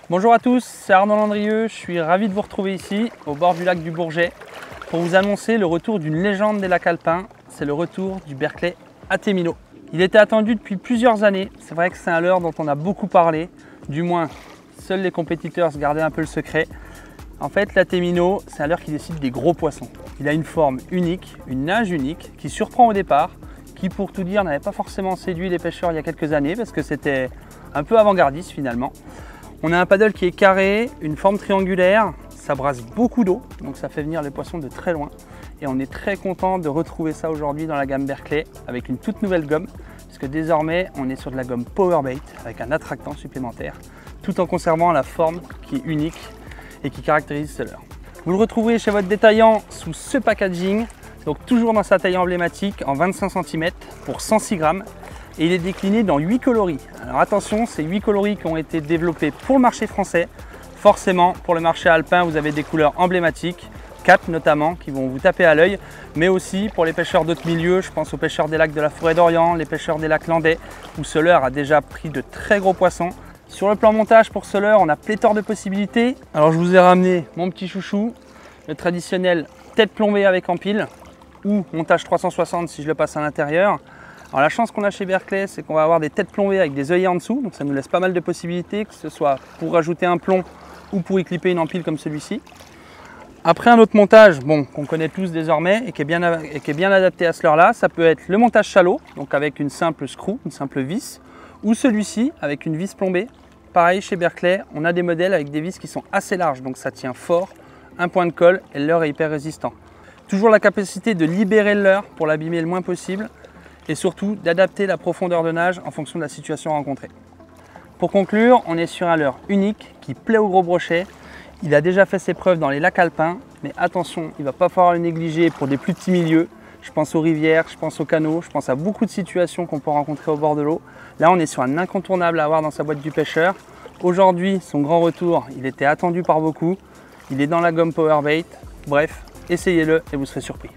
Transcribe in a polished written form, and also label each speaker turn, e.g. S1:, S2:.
S1: Bonjour à tous, c'est Arnaud Landrieux, je suis ravi de vous retrouver ici, au bord du lac du Bourget, pour vous annoncer le retour d'une légende des lacs alpins, c'est le retour du Berkeley Atemino. Il était attendu depuis plusieurs années, c'est vrai que c'est un leurre dont on a beaucoup parlé, du moins seuls les compétiteurs se gardaient un peu le secret. En fait, l'Atemino, c'est un leurre qui décide des gros poissons. Il a une forme unique, une nage unique, qui surprend au départ, qui pour tout dire n'avait pas forcément séduit les pêcheurs il y a quelques années, parce que c'était un peu avant-gardiste finalement. On a un paddle qui est carré, une forme triangulaire, ça brasse beaucoup d'eau, donc ça fait venir les poissons de très loin. Et on est très content de retrouver ça aujourd'hui dans la gamme Berkeley avec une toute nouvelle gomme, puisque désormais on est sur de la gomme Powerbait avec un attractant supplémentaire, tout en conservant la forme qui est unique et qui caractérise ce leurre. Vous le retrouvez chez votre détaillant sous ce packaging, donc toujours dans sa taille emblématique en 25 cm pour 106 grammes. Et il est décliné dans 8 coloris. Alors attention, ces 8 coloris qui ont été développés pour le marché français. Forcément, pour le marché alpin, vous avez des couleurs emblématiques, 4 notamment, qui vont vous taper à l'œil, mais aussi pour les pêcheurs d'autres milieux, je pense aux pêcheurs des lacs de la Forêt d'Orient, les pêcheurs des lacs landais, où ce leurre a déjà pris de très gros poissons. Sur le plan montage, pour ce leurre, on a pléthore de possibilités. Alors je vous ai ramené mon petit chouchou, le traditionnel tête plombée avec empile, ou montage 360 si je le passe à l'intérieur. Alors la chance qu'on a chez Berkeley, c'est qu'on va avoir des têtes plombées avec des œillets en dessous, donc ça nous laisse pas mal de possibilités, que ce soit pour rajouter un plomb ou pour y clipper une empile comme celui-ci. Après un autre montage, qu'on connaît tous désormais et qui est bien adapté à ce leurre-là, ça peut être le montage shallow, donc avec une simple screw, une simple vis, ou celui-ci avec une vis plombée. Pareil chez Berkeley, on a des modèles avec des vis qui sont assez larges, donc ça tient fort, un point de colle et le leurre est hyper résistant. Toujours la capacité de libérer le leurre pour l'abîmer le moins possible, et surtout d'adapter la profondeur de nage en fonction de la situation rencontrée. Pour conclure, on est sur un leurre unique qui plaît au gros brochet. Il a déjà fait ses preuves dans les lacs alpins, mais attention, il ne va pas falloir le négliger pour des plus petits milieux. Je pense aux rivières, je pense aux canaux, je pense à beaucoup de situations qu'on peut rencontrer au bord de l'eau. Là, on est sur un incontournable à avoir dans sa boîte du pêcheur. Aujourd'hui, son grand retour, il était attendu par beaucoup. Il est dans la gomme Powerbait. Bref, essayez-le et vous serez surpris.